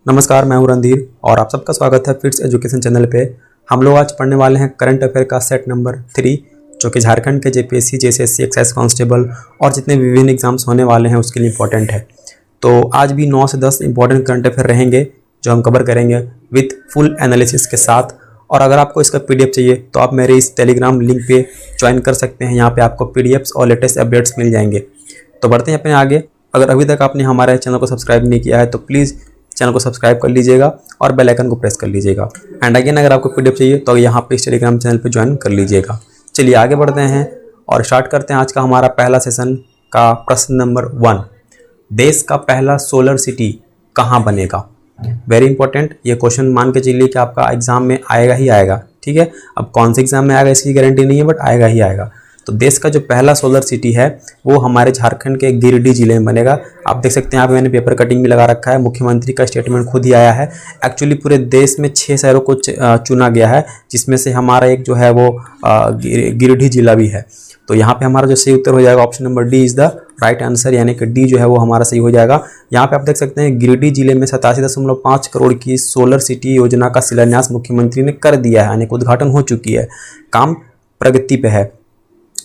नमस्कार, मैं हूं रणधीर और आप सबका स्वागत है फिट्स एजुकेशन चैनल पे। हम लोग आज पढ़ने वाले हैं करंट अफेयर का सेट नंबर 3, जो कि झारखंड के जेपीएससी, जेएसएससी, एक्साइज कांस्टेबल और जितने विभिन्न एग्जाम्स होने वाले हैं उसके लिए इंपॉर्टेंट है। तो आज भी 9 से 10 इंपॉर्टेंट करंट अफेयर रहेंगे जो हम कवर करेंगे विथ फुल एनालिसिस के साथ। और अगर आपको इसका पीडीएफ चाहिए तो आप मेरे इस टेलीग्राम लिंक पे ज्वाइन कर सकते हैं। यहाँ पे आपको पीडीएफ्स और लेटेस्ट अपडेट्स मिल जाएंगे। तो बढ़ते हैं अपने आगे। अगर अभी तक आपने हमारे चैनल को सब्सक्राइब नहीं किया है तो प्लीज़ चैनल को सब्सक्राइब कर लीजिएगा और बेल आइकन को प्रेस कर लीजिएगा। एंड अगेन, अगर आपको पीडीएफ चाहिए तो यहाँ पे इस टेलीग्राम चैनल पे ज्वाइन कर लीजिएगा। चलिए आगे बढ़ते हैं और स्टार्ट करते हैं आज का हमारा पहला सेशन का प्रश्न नंबर 1। देश का पहला सोलर सिटी कहाँ बनेगा? Very important. ये क्वेश्चन मान के चलिए कि आपका एग्जाम में आएगा ही आएगा। ठीक है, अब कौन से एग्जाम में आएगा इसकी गारंटी नहीं है, बट आएगा ही आएगा। तो देश का जो पहला सोलर सिटी है वो हमारे झारखंड के गिरिडीह जिले में बनेगा। आप देख सकते हैं यहाँ पे मैंने पेपर कटिंग भी लगा रखा है। मुख्यमंत्री का स्टेटमेंट खुद ही आया है। एक्चुअली पूरे देश में 6 शहरों को चुना गया है, जिसमें से हमारा एक जो है वो गिरिडीह जिला भी है। तो यहाँ पे हमारा जो सही उत्तर हो जाएगा option number D is the right answer, यानी कि डी जो है वो हमारा सही हो जाएगा। यहाँ पे आप देख सकते हैं गिरिडीह जिले में 87.5 करोड़ की सोलर सिटी योजना का शिलान्यास मुख्यमंत्री ने कर दिया है, यानी कि उद्घाटन हो चुकी है, काम प्रगति पे है।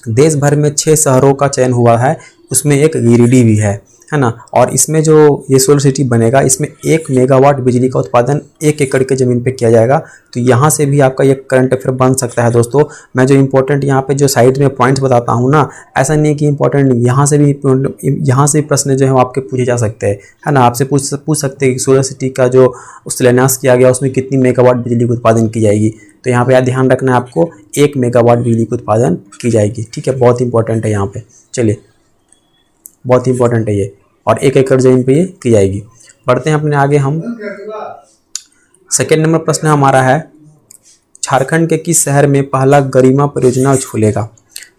देश भर में 6 शहरों का चयन हुआ है, उसमें एक गिरिडीह भी है ना। और इसमें जो ये सोलर सिटी बनेगा इसमें 1 मेगावाट बिजली का उत्पादन 1 एकड़ के ज़मीन पे किया जाएगा। तो यहाँ से भी आपका ये करंट अफेयर बन सकता है दोस्तों। मैं जो इंपॉर्टेंट यहाँ पे जो साइड में पॉइंट्स बताता हूँ ना, ऐसा नहीं कि इंपॉर्टेंट यहाँ से भी प्रश्न जो है वो आपके पूछे जा सकते हैं, है ना। आपसे पूछ सकते हैं कि सोलर सिटी का जो शिलान्यास किया गया उसमें कितनी मेगावाट बिजली का उत्पादन की जाएगी। तो यहाँ पे यार ध्यान रखना है आपको, 1 मेगावाट बिजली का उत्पादन की जाएगी। ठीक है, बहुत इंपॉर्टेंट है यहाँ पे। चलिए, बहुत इंपॉर्टेंट है ये, और 1 एकड़ जमीन पे ये की जाएगी। बढ़ते हैं अपने आगे। हम सेकेंड नंबर प्रश्न हमारा है, झारखंड के किस शहर में पहला गरिमा परियोजना खुलेगा?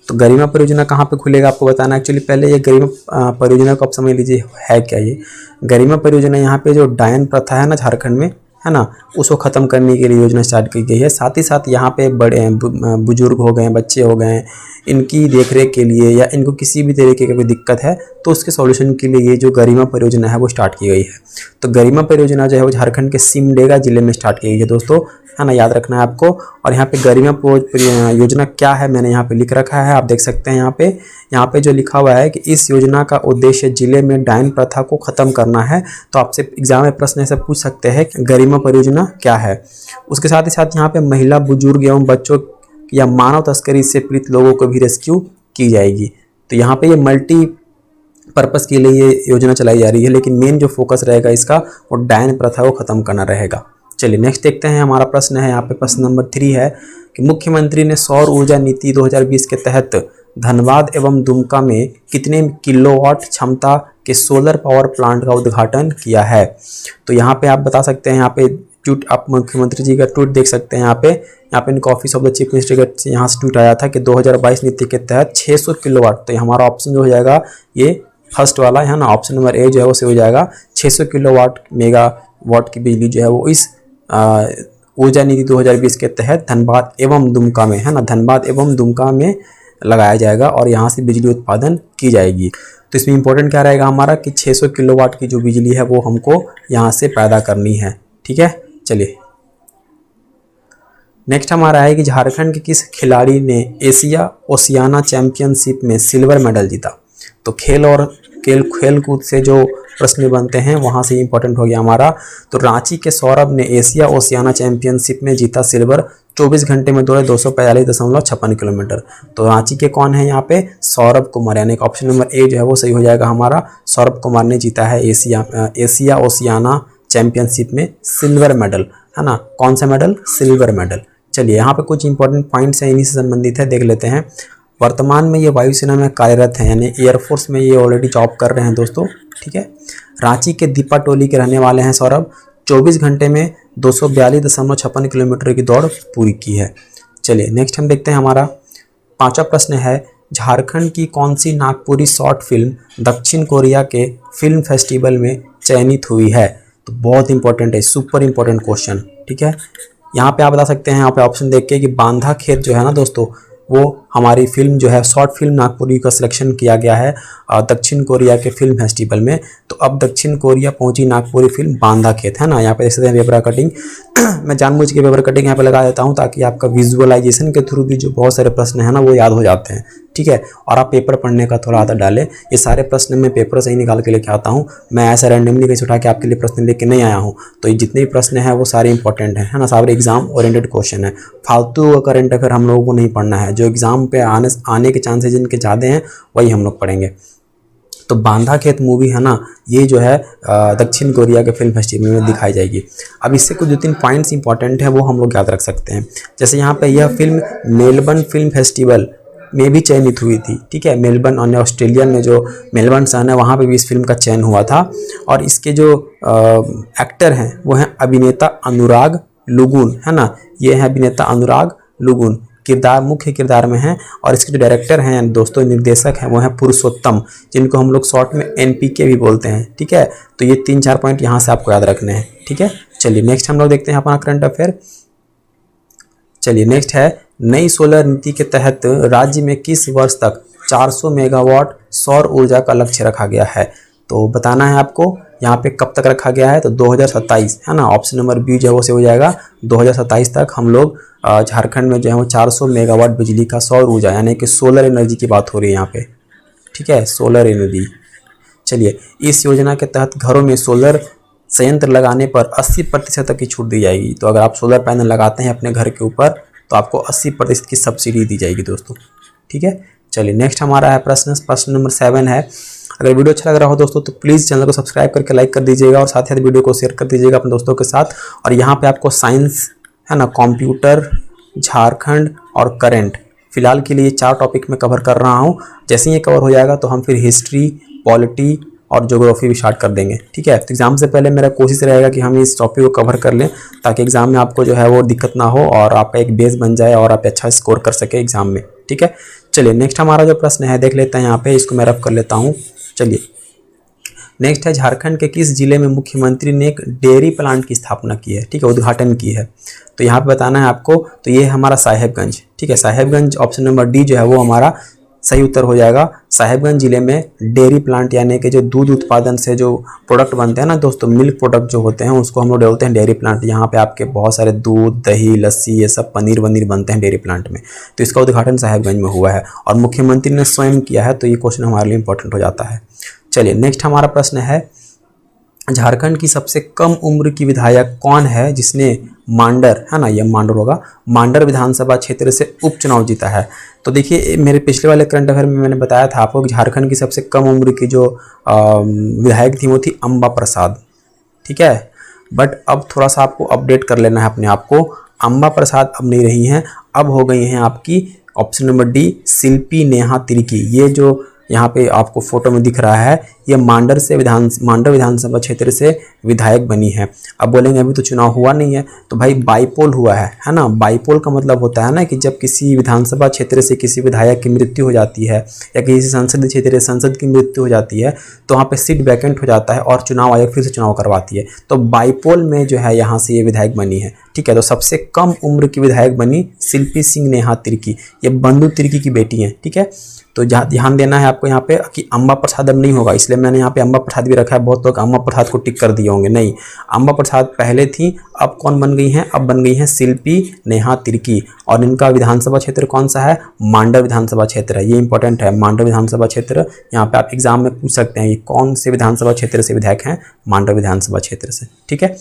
तो गरिमा परियोजना कहाँ पे खुलेगा आपको बताना। एक्चुअली पहले ये गरिमा परियोजना को आप समझ लीजिए है क्या। ये गरिमा परियोजना यहाँ पे जो डायन प्रथा है ना झारखंड में, है ना, उसको ख़त्म करने के लिए योजना स्टार्ट की गई है। साथ ही साथ यहाँ पे बड़े बुजुर्ग हो गए, बच्चे हो गए, इनकी देखरेख के लिए या इनको किसी भी तरीके की कोई दिक्कत है तो उसके सॉल्यूशन के लिए ये जो गरिमा परियोजना है वो स्टार्ट की गई है। तो गरिमा परियोजना जो है वो झारखंड के सिमडेगा जिले में स्टार्ट की गई है दोस्तों, है ना, याद रखना है आपको। और यहाँ पे गरिमा योजना क्या है मैंने यहाँ पे लिख रखा है, आप देख सकते हैं यहाँ पे जो लिखा हुआ है कि इस योजना का उद्देश्य जिले में डायन प्रथा को खत्म करना है। तो आपसे एग्जाम में प्रश्न ऐसे पूछ सकते हैं कि गरिमा परियोजना क्या है। उसके साथ ही साथ यहाँ पे महिला, बुजुर्ग एवं बच्चों या मानव तस्करी से पीड़ित लोगों को भी रेस्क्यू की जाएगी। तो यहाँ पे ये मल्टी पर्पस के लिए ये योजना चलाई जा रही है, लेकिन मेन जो फोकस रहेगा इसका वो डायन प्रथा को खत्म करना रहेगा। चलिए नेक्स्ट देखते हैं। हमारा प्रश्न है यहाँ पे प्रश्न नंबर 3 है कि मुख्यमंत्री ने सौर ऊर्जा नीति 2020 के तहत धनबाद एवं दुमका में कितने किलोवाट क्षमता के सोलर पावर प्लांट का उद्घाटन किया है? तो यहाँ पे आप बता सकते हैं, यहाँ पे ट्वीट आप मुख्यमंत्री जी का ट्वीट देख सकते हैं। यहाँ पे इनका office of the chief minister का यहाँ से ट्वीट आया था कि 2022 नीति के तहत 600 किलोवाट। तो हमारा ऑप्शन जो हो जाएगा ये फर्स्ट वाला है ना, ऑप्शन नंबर ए जो है वो से हो जाएगा। 600 किलोवाट मेगावाट की बिजली जो है वो इस ऊर्जा नीति 2020 के तहत धनबाद एवं दुमका में, है ना, धनबाद एवं दुमका में लगाया जाएगा और यहाँ से बिजली उत्पादन की जाएगी। तो इसमें इंपॉर्टेंट क्या रहेगा हमारा कि 600 किलोवाट की जो बिजली है वो हमको यहाँ से पैदा करनी है। ठीक है, चलिए नेक्स्ट हमारा है कि झारखंड के किस खिलाड़ी ने एशिया ओशियाना चैंपियनशिप में सिल्वर मेडल जीता? तो खेल कूद से जो प्रश्न बनते हैं वहाँ से इंपॉर्टेंट हो गया हमारा। तो रांची के सौरभ ने एशिया ओशियाना चैंपियनशिप में जीता सिल्वर। 24 घंटे में दौड़े 245.56 किलोमीटर। तो रांची के कौन है यहाँ पे? सौरभ कुमार, यानी कि ऑप्शन नंबर ए जो है वो सही हो जाएगा हमारा। सौरभ कुमार ने जीता है एशिया ओशियाना चैंपियनशिप में सिल्वर मेडल, है ना। कौन सा मेडल? Silver medal. चलिए यहाँ पे कुछ इंपॉर्टेंट पॉइंट्स हैं, इन्हीं से संबंधित है, देख लेते हैं। वर्तमान में ये वायुसेना में कार्यरत हैं, यानी एयरफोर्स में ये ऑलरेडी जॉब कर रहे हैं दोस्तों। ठीक है, रांची के दीपा टोली के रहने वाले हैं सौरभ। 24 घंटे में 242.56 किलोमीटर की दौड़ पूरी की है। चलिए नेक्स्ट हम देखते हैं। हमारा 5वां प्रश्न है, झारखंड की कौन सी नागपुरी शॉर्ट फिल्म दक्षिण कोरिया के फिल्म फेस्टिवल में चयनित हुई है? तो बहुत इंपॉर्टेंट है, सुपर इंपॉर्टेंट क्वेश्चन। ठीक है, यहाँ पे आप बता सकते हैं, यहाँ पे ऑप्शन देख के कि बांधा खेत जो है ना दोस्तों वो हमारी फिल्म जो है शॉर्ट फिल्म नागपुरी का सिलेक्शन किया गया है दक्षिण कोरिया के फिल्म फेस्टिवल में। तो अब दक्षिण कोरिया पहुंची नागपुरी फिल्म बांधा खेत, है ना। यहाँ पे देख सकते हैं पेपर कटिंग मैं जानबूझ के पेपर कटिंग यहाँ पे लगा देता हूँ ताकि आपका विजुअलाइजेशन के थ्रू भी जो बहुत सारे प्रश्न है ना वो याद हो जाते हैं, ठीक है। और आप पेपर पढ़ने का थोड़ा आदत डालें। ये सारे प्रश्न मैं पेपर से ही निकाल के लेके आता हूँ, मैं ऐसा रैंडमली कहीं उठा के आपके लिए प्रश्न लेके नहीं आया हूँ। तो ये जितने भी प्रश्न हैं वो सारे इंपॉर्टेंट हैं, है ना, सारे एग्जाम ओरिएंटेड क्वेश्चन है। फालतू का करंट अफेयर हम लोगों को नहीं पढ़ना है, जो एग्जाम पे आने के चांसेस जिनके ज़्यादा हैं वही हम लोग पढ़ेंगे। तो बांधा खेत मूवी है ना, ये जो है दक्षिण कोरिया के फिल्म फेस्टिवल में दिखाई जाएगी। अब इससे कुछ 2-3 पॉइंट्स इंपॉर्टेंट है वो हम लोग याद रख सकते हैं। जैसे यहाँ पे यह फिल्म मेलबर्न फिल्म फेस्टिवल में भी चयनित हुई थी, ठीक है। मेलबर्न और ऑस्ट्रेलिया में जो मेलबर्न शहर है वहाँ पे भी इस फिल्म का चयन हुआ था। और इसके जो एक्टर हैं वो हैं अभिनेता अनुराग लुगुन, है ना, ये है अभिनेता अनुराग लुगुन, मुख्य किरदार में हैं। और इसके जो डायरेक्टर हैं दोस्तों, निर्देशक हैं वो हैं पुरुषोत्तम, जिनको हम लोग शॉर्ट में NPK भी बोलते हैं, ठीक है। तो ये 3-4 पॉइंट यहाँ से आपको याद रखने हैं, ठीक है। चलिए नेक्स्ट हम लोग देखते हैं अपना करंट अफेयर। चलिए नेक्स्ट है, नई सोलर नीति के तहत राज्य में किस वर्ष तक 400 मेगावाट सौर ऊर्जा का लक्ष्य रखा गया है। तो बताना है आपको यहाँ पे कब तक रखा गया है, तो 2027, है ना। ऑप्शन नंबर बी जो है वो से हो जाएगा। 2027 तक हम लोग झारखंड में जो है वो 400 मेगावाट बिजली का सौर ऊर्जा यानी कि सोलर एनर्जी की बात हो रही है यहाँ पे, ठीक है, सोलर एनर्जी। चलिए, इस योजना के तहत घरों में सोलर संयंत्र लगाने पर 80% तक की छूट दी जाएगी। तो अगर आप सोलर पैनल लगाते हैं अपने घर के ऊपर तो आपको 80% की सब्सिडी दी जाएगी दोस्तों, ठीक है। चलिए नेक्स्ट हमारा है प्रश्न नंबर 7 है। अगर वीडियो अच्छा लग रहा हो दोस्तों तो प्लीज़ चैनल को सब्सक्राइब करके लाइक कर दीजिएगा और साथ ही साथ वीडियो को शेयर कर दीजिएगा अपने दोस्तों के साथ। और यहाँ पे आपको साइंस, है ना, कंप्यूटर, झारखंड और करंट, फिलहाल के लिए 4 टॉपिक में कवर कर रहा हूँ। जैसे ही ये कवर हो जाएगा तो हम फिर हिस्ट्री, पॉलिटी और ज्योग्राफी भी स्टार्ट कर देंगे, ठीक है। तो एग्जाम से पहले मेरा कोशिश रहेगा कि हम इस टॉपिक को कवर कर लें ताकि एग्जाम में आपको जो है वो दिक्कत ना हो और आपका एक बेस बन जाए और आप अच्छा स्कोर कर सके एग्जाम में, ठीक है। चलिए नेक्स्ट हमारा जो प्रश्न है देख लेते हैं यहाँ पे, इसको मैं रफ कर लेता हूँ। चलिए नेक्स्ट है, झारखंड के किस जिले में मुख्यमंत्री ने एक डेयरी प्लांट की स्थापना की है, ठीक है, उद्घाटन की है। तो यहाँ पे बताना है आपको, तो ये है हमारा साहेबगंज, ठीक है। साहेबगंज ऑप्शन नंबर डी जो है वो हमारा सही उत्तर हो जाएगा। साहेबगंज जिले में डेयरी प्लांट यानी कि जो दूध उत्पादन से जो प्रोडक्ट बनते हैं ना दोस्तों, मिल्क प्रोडक्ट जो होते हैं उसको हम लोग बोलते हैं डेयरी प्लांट। यहाँ पे आपके बहुत सारे दूध, दही, लस्सी, ये सब पनीर वनीर बनते हैं डेयरी प्लांट में। तो इसका उद्घाटन साहेबगंज में हुआ है और मुख्यमंत्री ने स्वयं किया है। तो ये क्वेश्चन हमारे लिए इंपॉर्टेंट हो जाता है। चलिए नेक्स्ट हमारा प्रश्न है, झारखंड की सबसे कम उम्र की विधायक कौन है जिसने मांडर, है ना, ये मांडर होगा, मांडर विधानसभा क्षेत्र से उपचुनाव जीता है। तो देखिए मेरे पिछले वाले करंट अफेयर में मैंने बताया था आपको कि झारखंड की सबसे कम उम्र की जो विधायक थी वो थी अम्बा प्रसाद, ठीक है। बट अब थोड़ा सा आपको अपडेट कर लेना है अपने आप को। अम्बा प्रसाद अब नहीं रही हैं, अब हो गई हैं आपकी ऑप्शन नंबर डी शिल्पी नेहा तिर्की। ये जो यहाँ पे आपको फोटो में दिख रहा है ये मांडर विधानसभा क्षेत्र से विधायक बनी है। अब बोलेंगे अभी तो चुनाव हुआ नहीं है, तो भाई बाईपोल हुआ है ना। बाईपोल का मतलब होता है ना कि जब किसी विधानसभा क्षेत्र से किसी विधायक की मृत्यु हो जाती है या किसी संसदीय क्षेत्र से सांसद की मृत्यु हो जाती है तो वहाँ पे सीट वैकेंट हो जाता है और चुनाव आयोग फिर से चुनाव करवाती है। तो बाईपोल में जो है यहाँ से ये विधायक बनी है, ठीक है। तो सबसे कम उम्र की विधायक बनी शिल्पी सिंह नेहा तिर्की, ये बंधु तिर्की की बेटी हैं, ठीक है। तो ध्यान देना है आपको यहाँ पे कि अम्बा प्रसाद अब नहीं होगा, इसलिए मैंने यहाँ पे अम्बा प्रसाद भी रखा है। बहुत लोग अम्बा प्रसाद को टिक कर दिए होंगे, नहीं, अम्बा प्रसाद पहले थी, अब कौन बन गई हैं, अब बन गई हैं शिल्पी नेहा तिर्की। और इनका विधानसभा क्षेत्र कौन सा है, मांडर विधानसभा क्षेत्र है। ये इंपॉर्टेंट है, मांडर विधानसभा क्षेत्र। यहाँ पे आप एग्जाम में पूछ सकते हैं ये कौन से विधानसभा क्षेत्र से विधायक हैं, मांडर विधानसभा क्षेत्र से, ठीक है।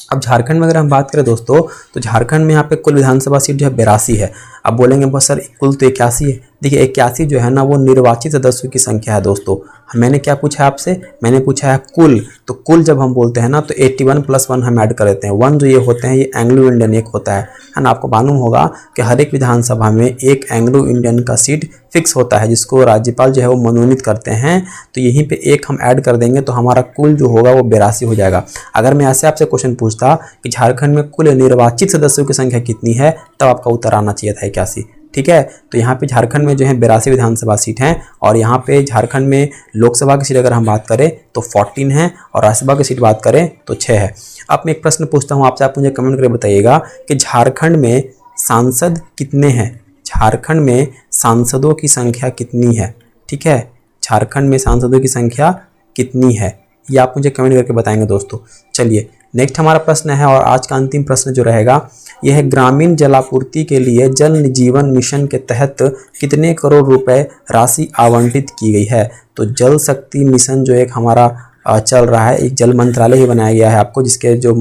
अब झारखंड में अगर हम बात करें दोस्तों तो झारखंड में यहाँ पे कुल विधानसभा सीट जो है 82 है। अब बोलेंगे बस सर कुल तो 81 है। देखिए 81 जो है ना वो निर्वाचित सदस्यों की संख्या है दोस्तों। मैंने क्या पूछा है आपसे, मैंने पूछा है कुल। तो कुल जब हम बोलते हैं ना तो 81 + 1 हम ऐड कर देते हैं। 1 जो ये होते हैं ये एंग्लो इंडियन एक होता है ना। आपको मालूम होगा कि हर एक विधानसभा में एक एंग्लो इंडियन का सीट फिक्स होता है जिसको राज्यपाल जो है वो मनोनीत करते हैं। तो यहीं पे एक हम ऐड कर देंगे तो हमारा कुल जो होगा वो 82 हो जाएगा। अगर मैं ऐसे आपसे क्वेश्चन पूछता कि झारखंड में कुल निर्वाचित सदस्यों की संख्या कितनी है तब आपका उत्तर आना चाहिए था 81, ठीक है। तो यहाँ पे झारखंड में जो है 82 विधानसभा सीट हैं और यहाँ पे झारखंड में लोकसभा की सीट अगर हम बात करें तो 14 है और राज्यसभा की सीट बात करें तो 6 है। अब मैं एक प्रश्न पूछता हूँ आपसे, आप मुझे कमेंट करके बताइएगा कि झारखंड में सांसद कितने हैं, झारखंड में सांसदों की संख्या कितनी है। ठीक है, झारखंड में सांसदों की संख्या कितनी है, ये आप मुझे कमेंट करके बताएंगे दोस्तों। चलिए नेक्स्ट हमारा प्रश्न है, और आज का अंतिम प्रश्न जो रहेगा यह है, ग्रामीण जलापूर्ति के लिए जल जीवन मिशन के तहत कितने करोड़ रुपए राशि आवंटित की गई है। तो जल शक्ति मिशन जो एक हमारा चल रहा है, एक जल मंत्रालय ही बनाया गया है आपको, जिसके जो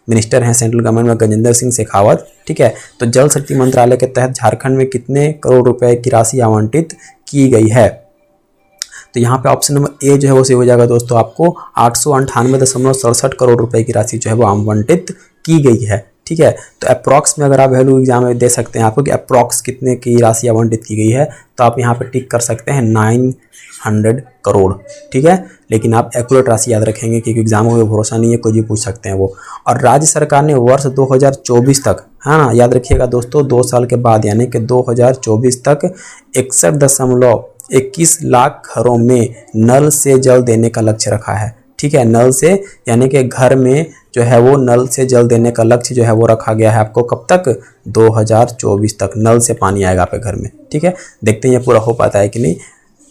मिनिस्टर हैं सेंट्रल गवर्नमेंट में गजेंद्र सिंह शेखावत। ठीक है, तो जल शक्ति मंत्रालय के तहत झारखंड में कितने करोड़ रुपए की राशि आवंटित की गई है। तो यहाँ पे ऑप्शन नंबर ए जो है वो सही हो जाएगा दोस्तों, आपको 898.67 करोड़ रुपए की राशि जो है वो आवंटित की गई है। ठीक है, तो अप्रॉक्स में अगर आप वैल्यू एग्जाम में दे सकते हैं आपको कि अप्रॉक्स कितने की राशि आवंटित की गई है, तो आप यहाँ पे टिक कर सकते हैं 900 करोड़। ठीक है, लेकिन आप एक्यूरेट राशि याद रखेंगे क्योंकि एग्जाम में भरोसा नहीं है, कोई भी पूछ सकते हैं वो। और राज्य सरकार ने वर्ष 2024 तक, है ना, याद रखिएगा दोस्तों, 2 साल के बाद यानी कि 2024 तक 61.21 लाख घरों में नल से जल देने का लक्ष्य रखा है। ठीक है, नल से यानी कि घर में जो है वो नल से जल देने का लक्ष्य जो है वो रखा गया है आपको, कब तक, 2024 तक नल से पानी आएगा आपके घर में। ठीक है, देखते हैं ये पूरा हो पाता है कि नहीं।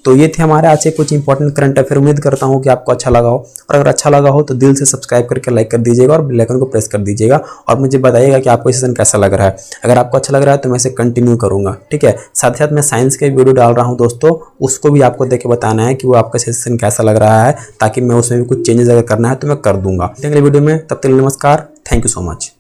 तो ये थे हमारे आज से कुछ इंपॉर्टेंट करंट अफेयर। उम्मीद करता हूँ कि आपको अच्छा लगा हो, और अगर अच्छा लगा हो तो दिल से सब्सक्राइब करके लाइक कर दीजिएगा और बेल आइकन को प्रेस कर दीजिएगा, और मुझे बताइएगा कि आपको सेशन कैसा लग रहा है। अगर आपको अच्छा लग रहा है तो मैं इसे कंटिन्यू करूँगा। ठीक है, साथ ही साथ मैं साइंस के वीडियो डाल रहा हूँ दोस्तों, उसको भी आपको देख के बताना है कि वो आपका सेशन कैसा लग रहा है, ताकि मैं उसमें भी कुछ चेंजेस अगर करना है तो मैं कर दूंगा। अगले वीडियो में, तब तक नमस्कार, थैंक यू सो मच।